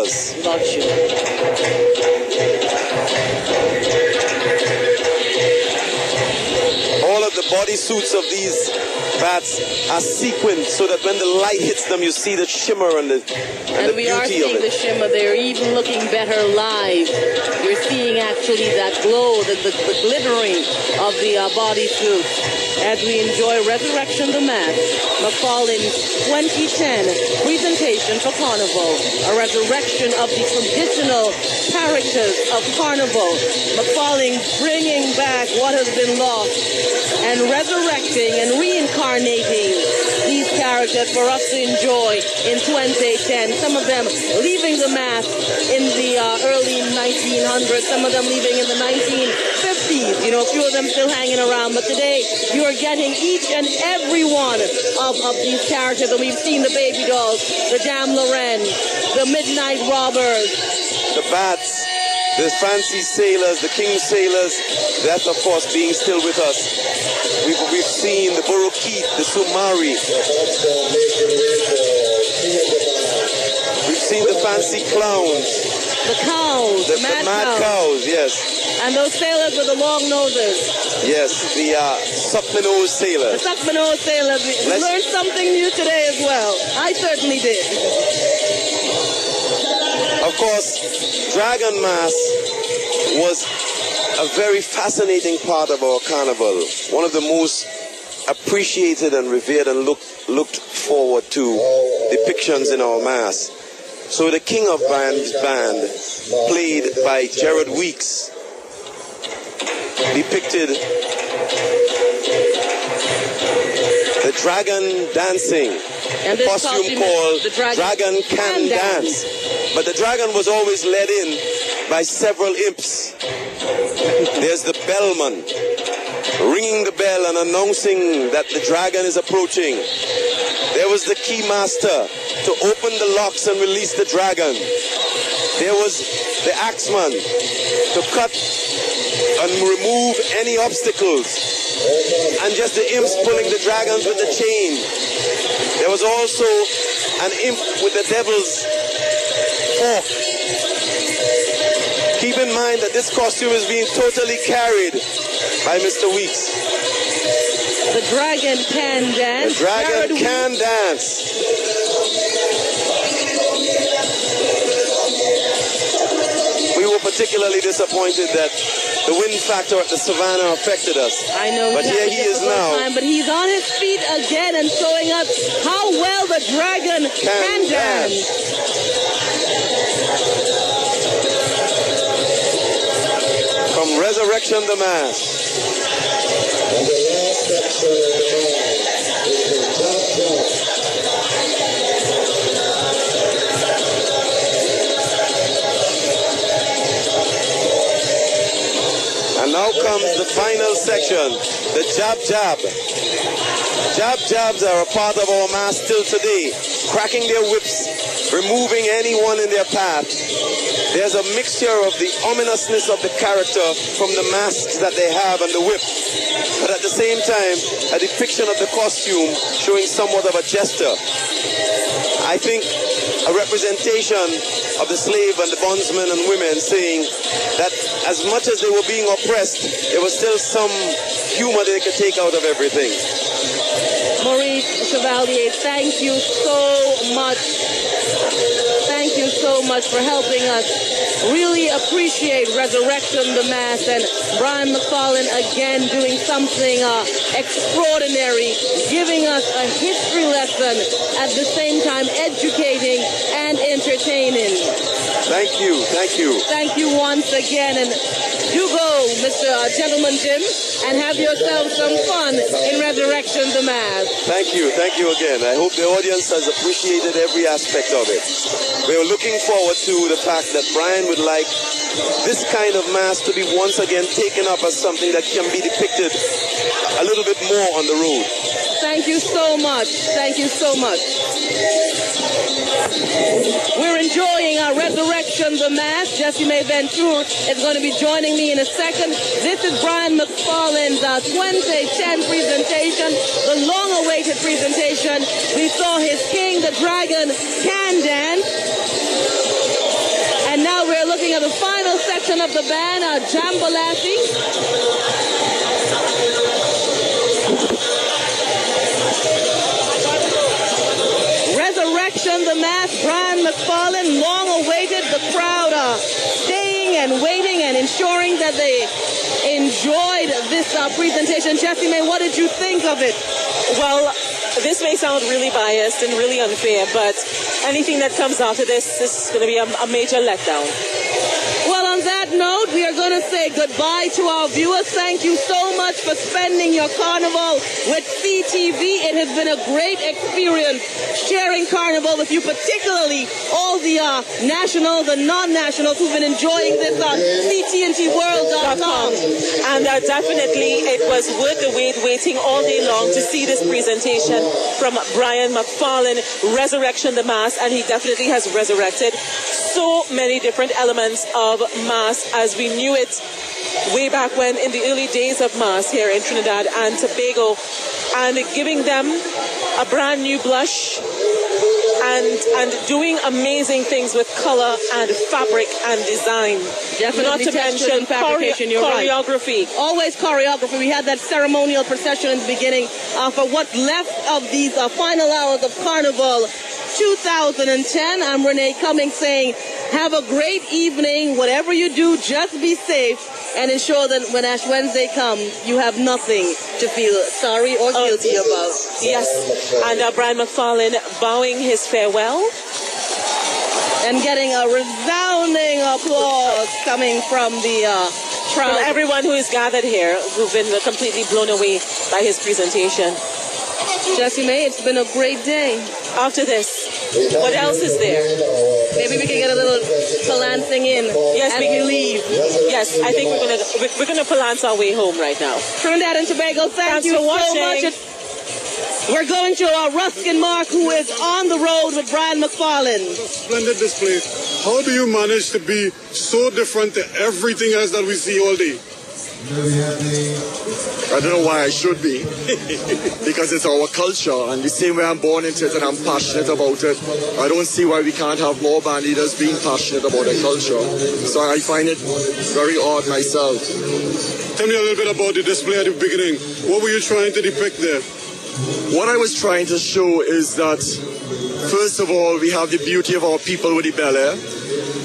us. Got you. All of the bodysuits of these bats are sequined so that when the light hits them, you see the shimmer and the we beauty are seeing of it. the shimmer. They're even looking better live. You're seeing actually that glow, the glittering of the bodysuit as we enjoy Resurrection the Mask, McFarlane's 2010 presentation for Carnival, a resurrection of the traditional characters of Carnival. McFarlane bringing back what has been lost and resurrecting and reincarnating these characters for us to enjoy in 2010. Some of them leaving the mask in the early 1900s, some of them leaving in the 1950s. You know, a few of them still hanging around. But today, you are getting each and every one of these characters. And we've seen the baby dolls, the Dame Lorraine, the Midnight Robbers, the bats, the fancy sailors, the king sailors, that of course being still with us. We've seen the Borokit, the Sumari. We've seen the fancy clowns. the cows, The mad cows, yes. And those sailors with the long noses. Yes, the suck-the-nose sailors. The suck-the-nose sailors. We learned something new today as well. I certainly did. Of course, Dragon Mass was a very fascinating part of our carnival. One of the most appreciated and revered and looked forward to depictions in our mass. So the King of Bands band, played by Gerard Weeks, depicted the dragon dancing, and a costume called the Dragon Can Dance. But the dragon was always led in by several imps. There's the bellman, ringing the bell and announcing that the dragon is approaching. There was the key master to open the locks and release the dragon. There was the axeman to cut and remove any obstacles. And just the imps pulling the dragons with the chain. There was also an imp with the devil's fork. Keep in mind that this costume is being totally carried by Mr. Weeks. The dragon can dance. The dragon can dance. We were particularly disappointed that the wind factor at the Savannah affected us. I know. But here he is now. But he's on his feet again and showing us how well the dragon can dance. From Resurrection the Mass. And the last section of the band is the top dog. And now comes the final section, the jab jab. Jab jabs are a part of our mass still today, cracking their whips, removing anyone in their path. There's a mixture of the ominousness of the character from the masks that they have and the whip, but at the same time, a depiction of the costume showing somewhat of a gesture. I think a representation of the slave and the bondsmen and women saying that as much as they were being oppressed, there was still some humor they could take out of everything. Maurice Chevalier, thank you so much. Thank you so much for helping us really appreciate Resurrection the Mass, and Brian McFarlane again doing something extraordinary, giving us a history lesson at the same time educating and entertaining. Thank you, thank you. Thank you once again, and do go, Mr. Gentleman Jim, and have yourself some fun in Resurrection the Mass. Thank you again. I hope the audience has appreciated every aspect of it. We are looking forward to the fact that Brian would like this kind of mass to be once again taken up as something that can be depicted a little bit more on the road. Thank you so much. Thank you so much. We're enjoying our Resurrection the Mass. Jesse May Ventura is going to be joining me in a second. This is Brian McFarlane's 2010 presentation, the long-awaited presentation. We saw his King, the Dragon, can dance. of the final section of the band, Jambalasi. Resurrection, the mass, Brian McFarlane, long awaited. The crowd staying and waiting and ensuring that they enjoyed this presentation. Jessie May, what did you think of it? Well, this may sound really biased and really unfair, but anything that comes after this is going to be a major letdown. Well, on that note, we are going to say goodbye to our viewers. Thank you so much for spending your carnival with CTV. It has been a great experience sharing carnival with you, particularly all the nationals and non-nationals who've been enjoying this on ctntworld.com. And definitely it was worth the wait, waiting all day long to see this presentation from Brian McFarlane, Resurrection the Mass, and he definitely has resurrected so many different elements of Mass as we knew it way back when in the early days of Mass here in Trinidad and Tobago, and giving them a brand new blush and doing amazing things with color and fabric and design. Definitely. Not to mention choreography. Right. Always choreography. We had that ceremonial procession in the beginning for what's left of these final hours of Carnival 2010. I'm Renee Cummings saying, have a great evening. Whatever you do, just be safe and ensure that when Ash Wednesday comes, you have nothing to feel sorry or guilty about. Yes. And Brian McFarlane bowing his farewell. And getting a resounding applause coming from the crowd. From everyone who is gathered here, who've been completely blown away by his presentation. Jessie May, it's been a great day. After this, what else is there? Maybe we can get a little palancing in as we leave. Yes, I think we're gonna palance our way home right now. Trinidad and Tobago, thank you so much. We're going to Ruskin Mark, who is on the road with Brian McFarlane. Splendid display. How do you manage to be so different to everything else that we see all day? I don't know why I should be, because it's our culture, and the same way I'm born into it and I'm passionate about it, I don't see why we can't have more band leaders being passionate about their culture. So I find it very odd myself. Tell me a little bit about the display at the beginning. What were you trying to depict there? What I was trying to show is that, first of all, we have the beauty of our people with the belly,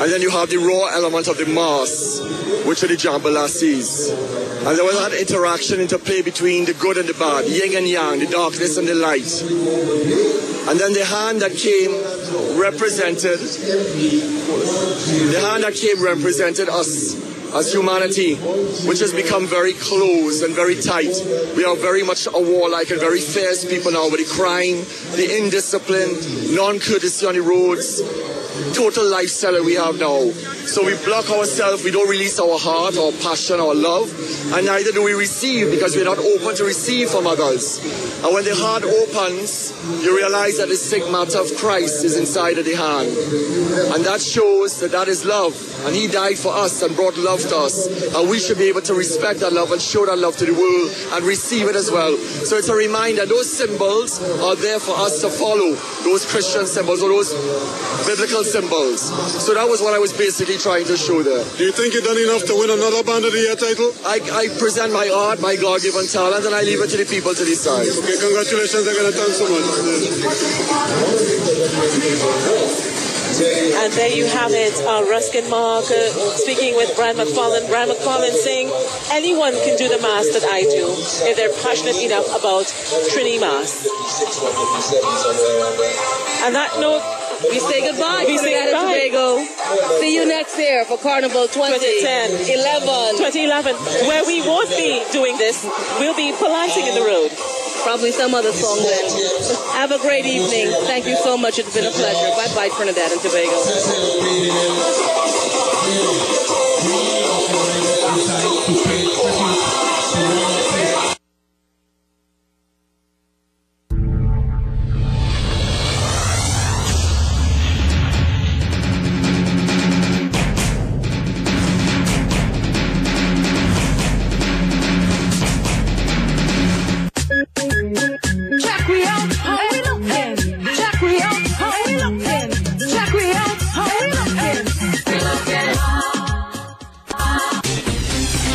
and then you have the raw element of the mass, which are the jambalasis. And there was that interaction, interplay between the good and the bad, yin and yang, the darkness and the light. And then the hand that came represented us as humanity, which has become very close and very tight. We are very much a warlike and very fierce people now with the crime, the indiscipline, non-courtesy on the roads, total lifestyle that we have now. So we block ourselves, we don't release our heart, our passion, our love, and neither do we receive because we're not open to receive from others. And when the heart opens, you realize that the stigmata of Christ is inside of the hand. And that shows that that is love. And he died for us and brought love to us. And we should be able to respect that love and show that love to the world and receive it as well. So it's a reminder, those symbols are there for us to follow. Those Christian symbols or those biblical symbols. So that was what I was basically trying to show there. Do you think you've done enough to win another Band of the Year title? I present my art, my God-given talent, and I leave it to the people to decide. Okay, congratulations again, thanks so much. And there you have it, Ruskin Mark speaking with Brian McFarlane. Brian McFarlane saying anyone can do the Mass that I do if they're passionate enough about Trini Mass. On that note, we say goodbye. We say goodbye. Tobago. See you next year for Carnival 2011, where we won't be doing this. We'll be palancing in the road. Probably some other song then. Have a great evening. Thank you so much. It's been a pleasure. Bye-bye, Trinidad and Tobago.